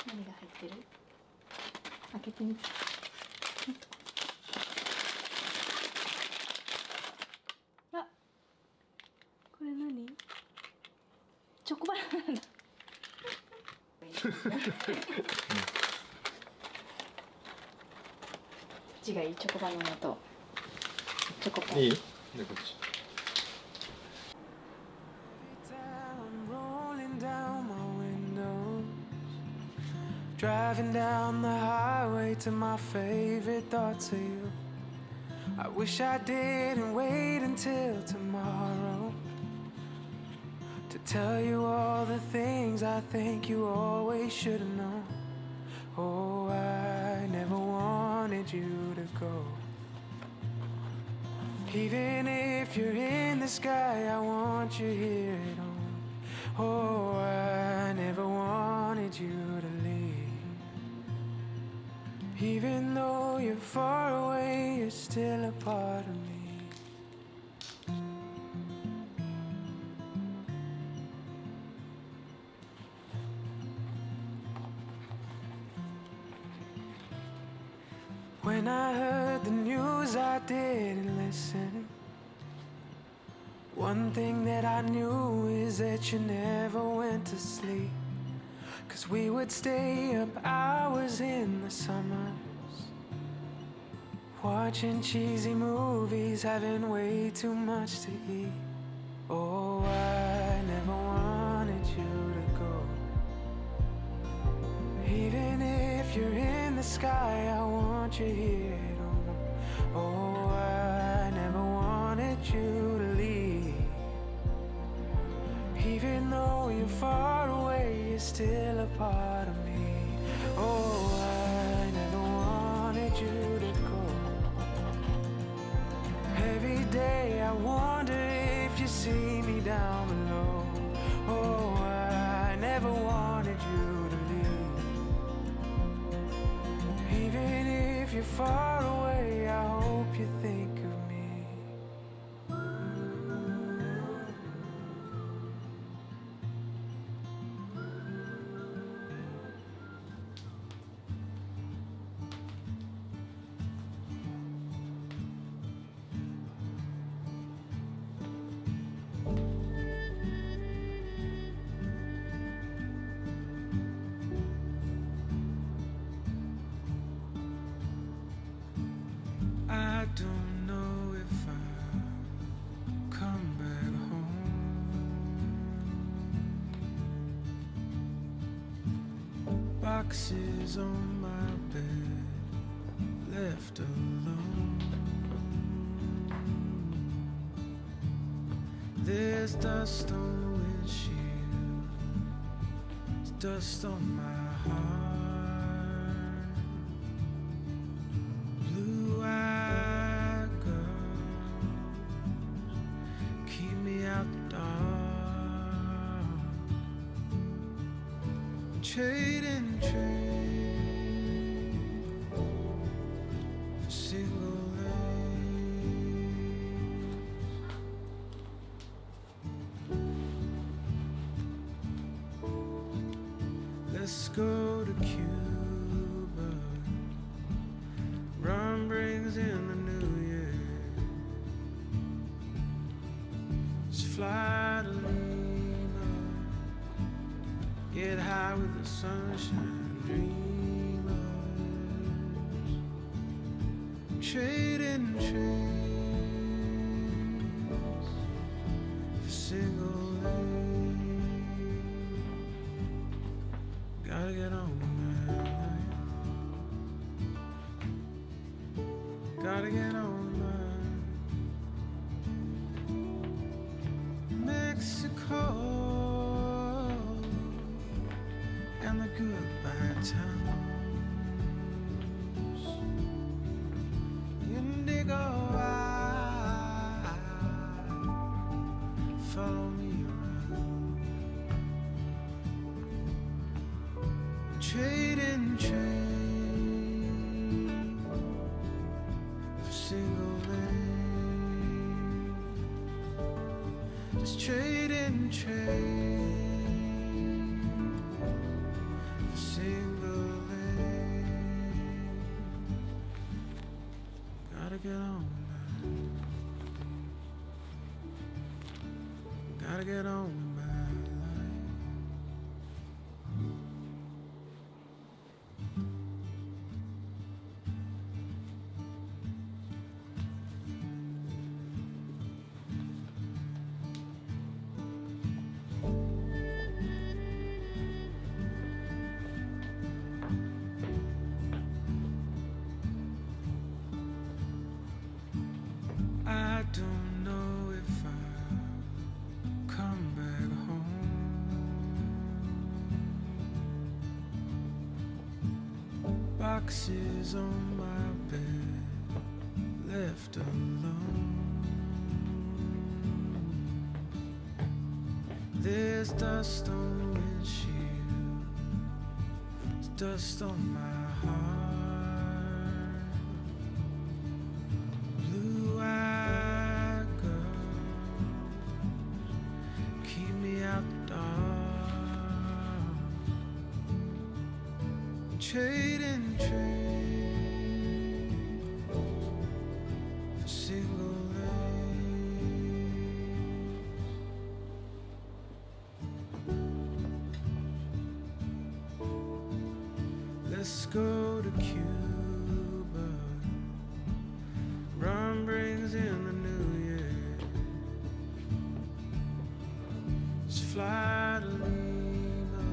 何が入ってる？開けてみて。あ、これ何？チョコバナナだ。違い、チョコバナナとチョコパン。いい？でこっち。Driving down the highway to my favorite thoughts of you. I wish I didn't wait until tomorrow to tell you all the things I think you always should have known. Oh, I never wanted you to go. Even if you're in the sky, I want you here at home. Oh, I never wanted you to leave. Even though you're far away, you're still a part of me. When I heard the news, I didn't listen. One thing that I knew is that you never went to sleep, 'cause we would stay up hours in the summers, watching cheesy movies, having way too much to eat. Oh, I never wanted you to go. Even if you're in the sky, I want you here at home. Oh, I never wanted you to leave. Even though you're far away, you're still a part of me. Oh, I never wanted you to go. Every day I wonder if you see me down below. Oh, I never wanted you to leave. Even if you're far away, I hope you think of me. I don't know if I'll come back home. Boxes on my bed, left alone. There's dust on windshields, there's dust on my heart. Blue-eyed girls keep me out the dark. Trading trains for single lanes. Let's go to Cuba. Rum brings in the new year. Let's fly to Lima, get high with the sunshine, dreamers. Trading trains for single lanes. Gotta get on, man. Gotta get on my Mexico and the goodbye towns. Indigo eye, follow me around. Trading train for single lane. Just trading train for single lane. Gotta get on now. Gotta get on with my life. I don't know if I'll come back home. Boxes on my bed, left alone. There's dust on windshield, there's dust on my heart. Blue-eyed girls keep me out the dark. Trading trains for single lanes. Let's go to Cuba. Rum brings in the new year. Let's fly to Lima,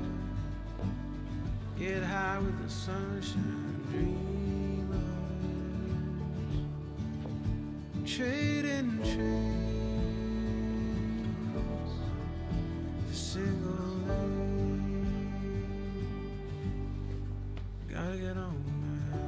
get high with the sunshine dreamers. Trading trains for single lanes. Gotta get on now.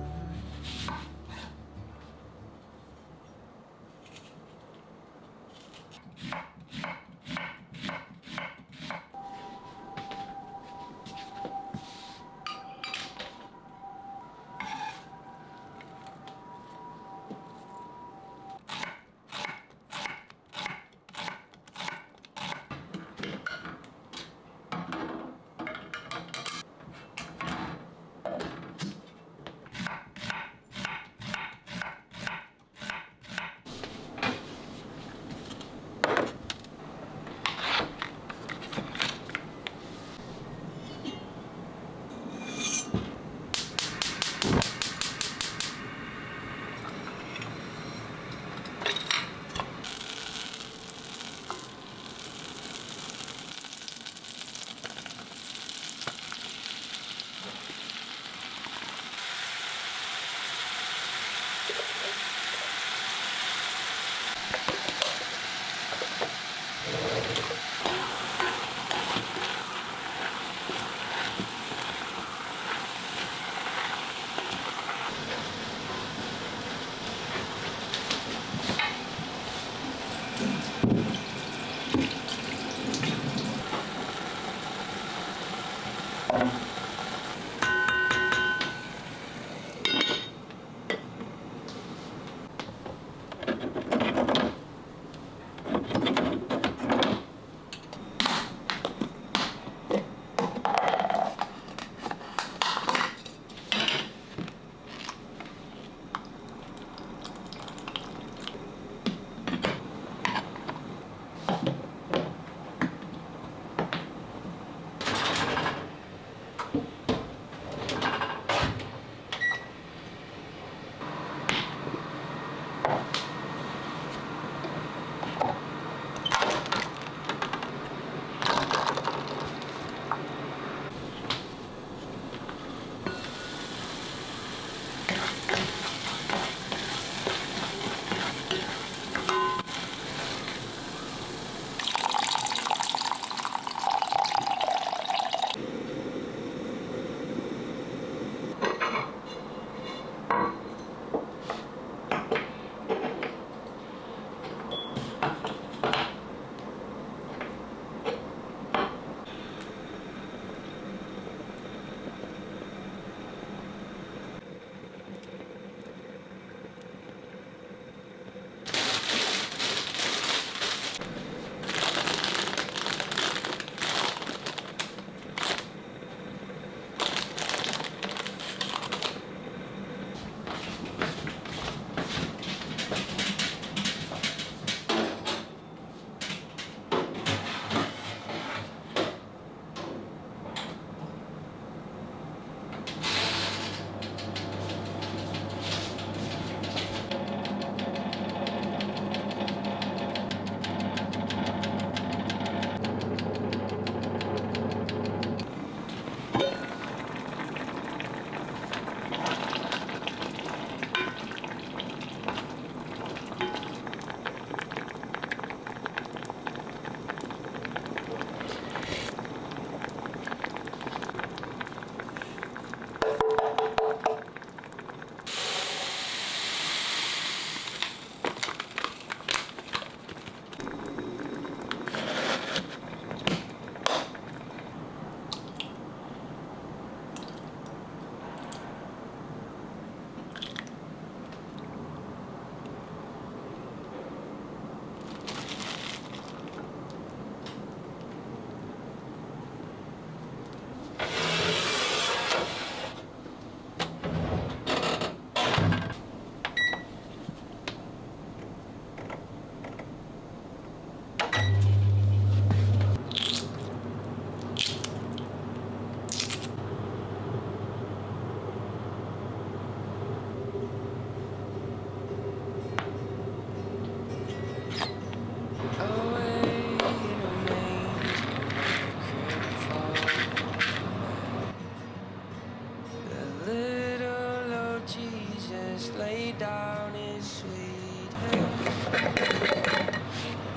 lay down his sweet head.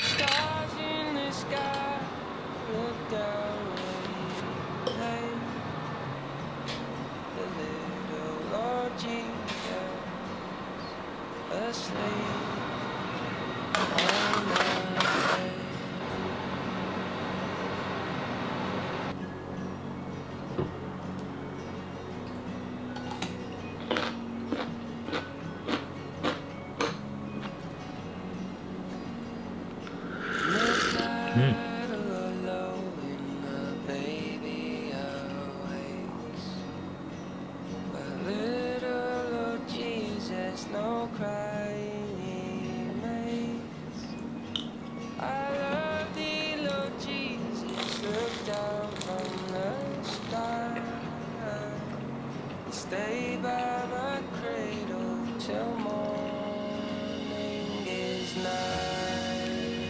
Stars in the sky look down where you lay. The little Lord Jesus asleep on my bed. Midnight alone when the baby awakes. But little Lord Jesus, no crying he makes. I love thee, Lord Jesus, look down from the sky. Stay by my cradle till morning is nigh.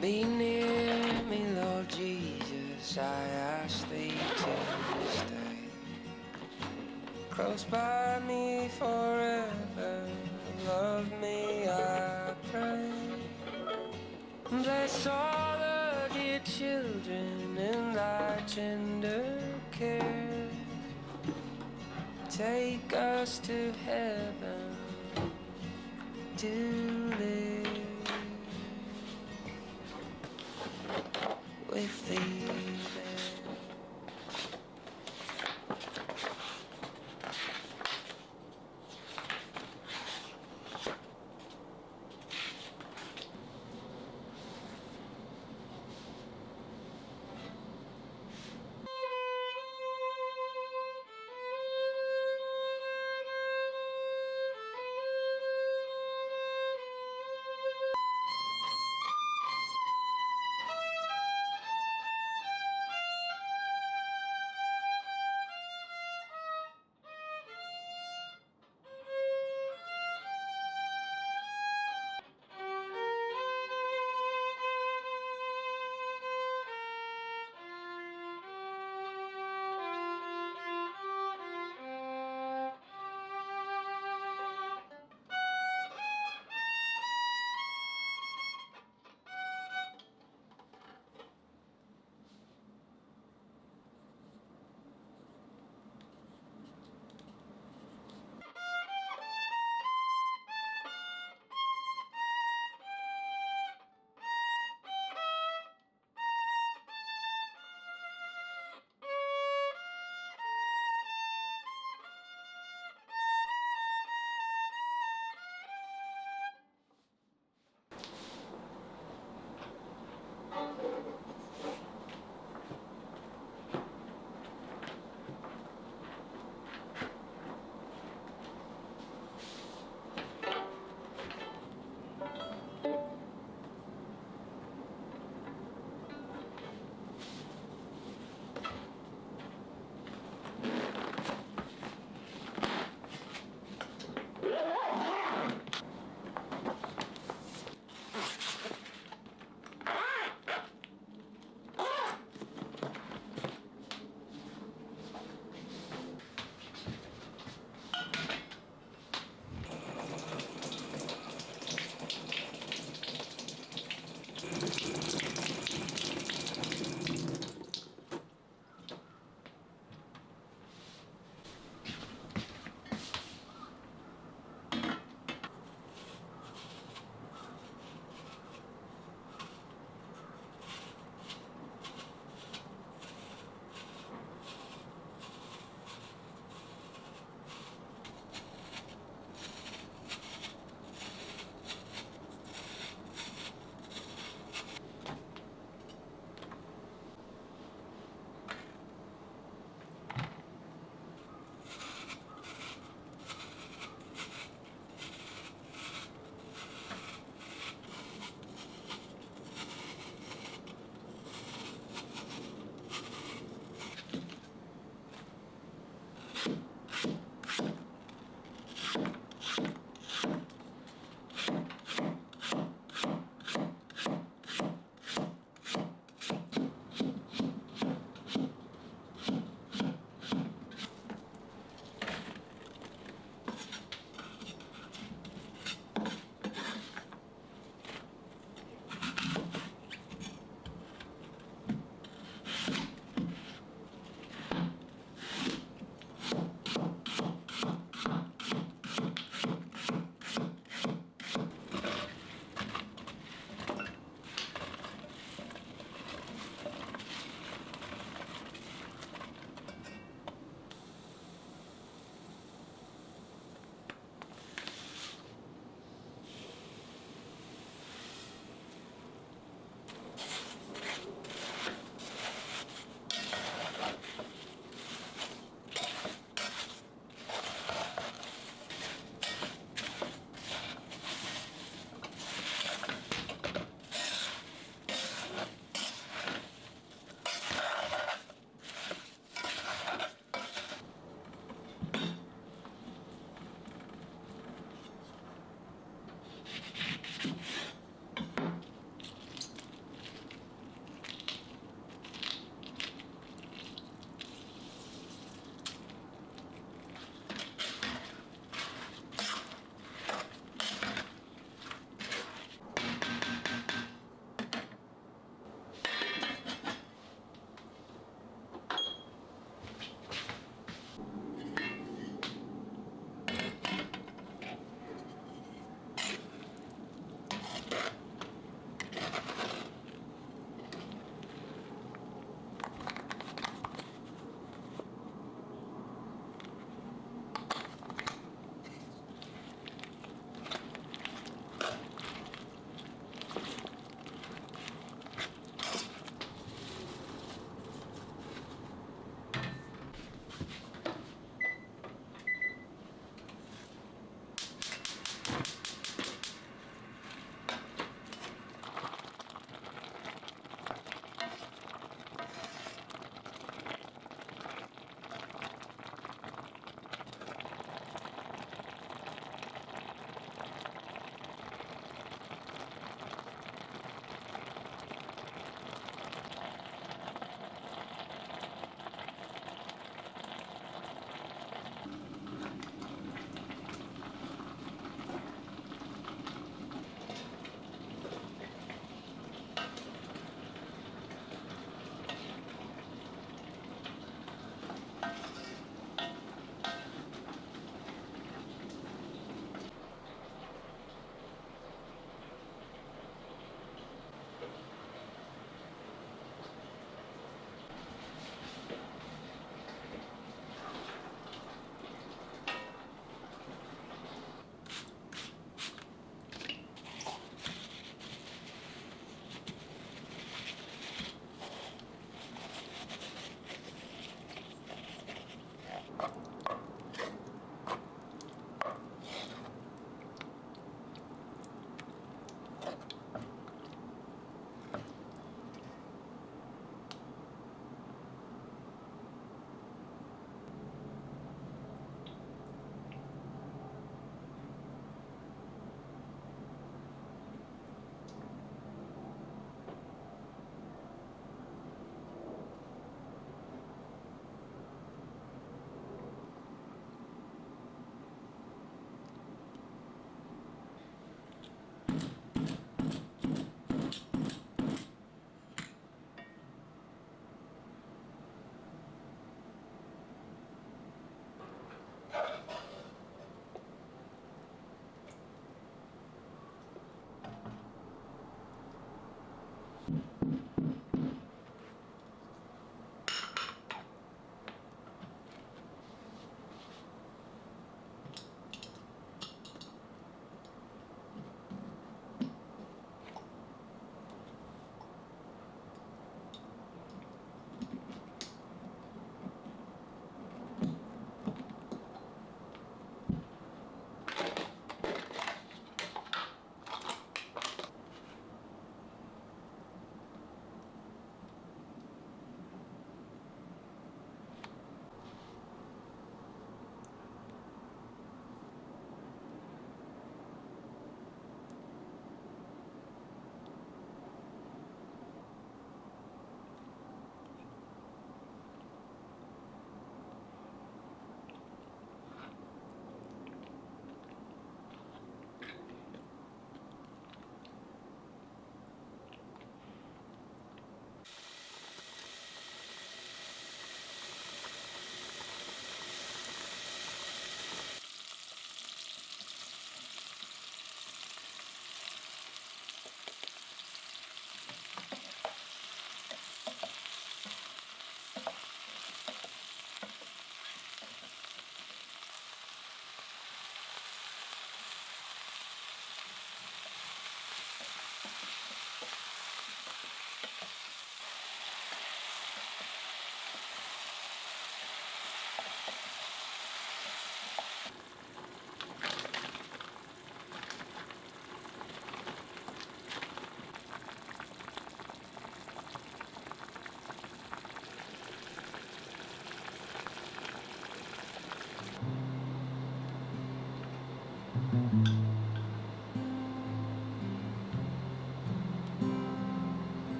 Be near me, Lord Jesus, I ask thee to stay close by me forever. Love me, I pray. Bless all the dear children in thy tender care. Take us to heaven to live with thee there.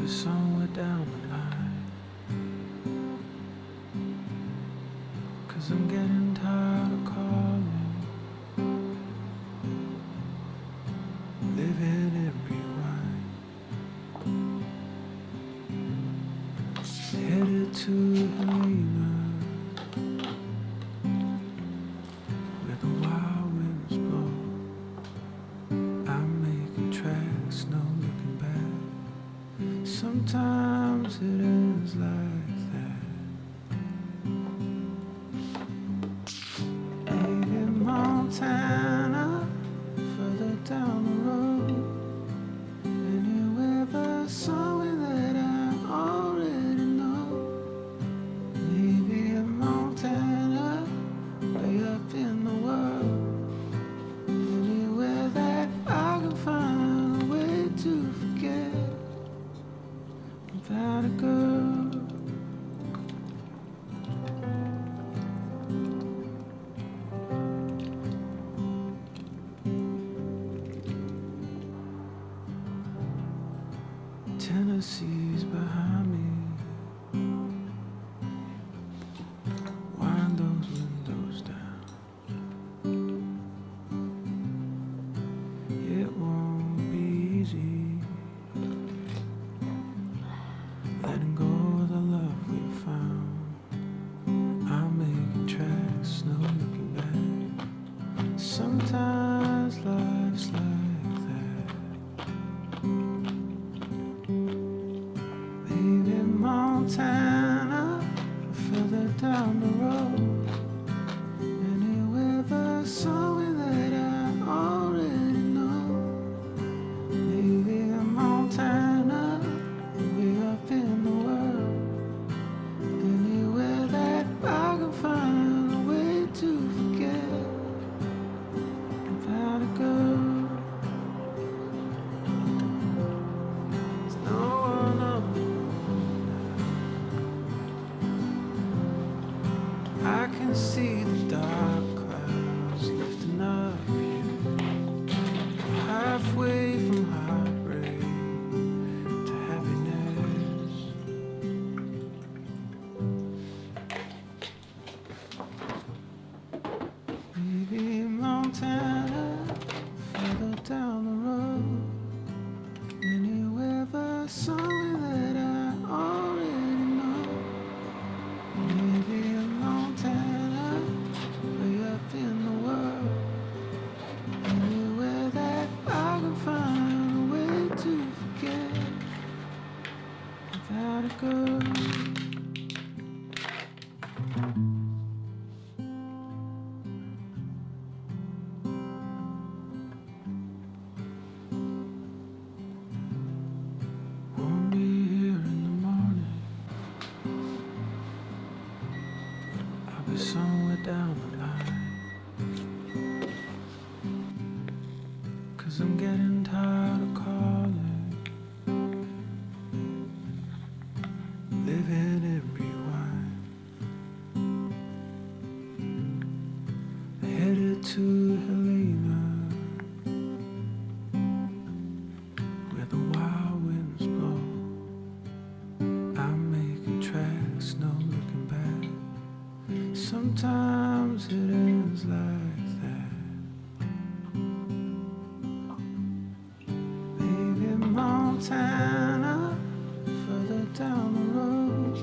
be somewhere down the line, 'cause I'm getting tired of calling, living in rewind. Headed to Helena, where the wild winds blow. I'm making tracks, no looking back. Sometimes it ends like that. Maybe Montana, further down the road. Anywhere but somewhere that I already know. Maybe in Montana, way up in the world. Anywhere that I can find a way to forget about a girl. Tennessee's behind me. Wind those windows down. It won't be easy letting go of the love we found. I'm making tracks, no looking back. Sometimes life's like that. Maybe Montana, further down the road. Anywhere but somewhere that I already know. Maybe in Montana, way up in the world. Anywhere that I can find a way to forget about a girl. There's no one up now. I can see the dark clouds lifting up you, halfway from heartbreak to happiness. Maybe Montana, further down the road. Anywhere but somewhere that I already know. Maybe in Montana, way up in the world. Anywhere that I can find a way to forget about a girl. Won't be here in the morning. I'll be somewhere down the line, 'cause I'm getting tired of calling, living in rewind. Headed to Helena, where the wild winds blow. I'm making tracks, no looking back. Sometimes it ends like that. Maybe Montana, further down the road.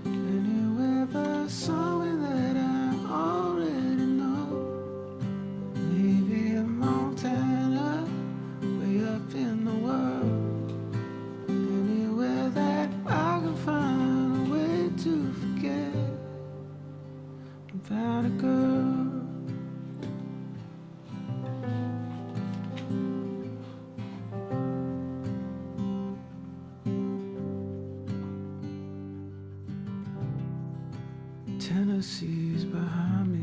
Anywhere but somewhere that I already know. Maybe in Montana, way up in the world. Anywhere that I can find a way to forget about a girl. Tennessee's behind me.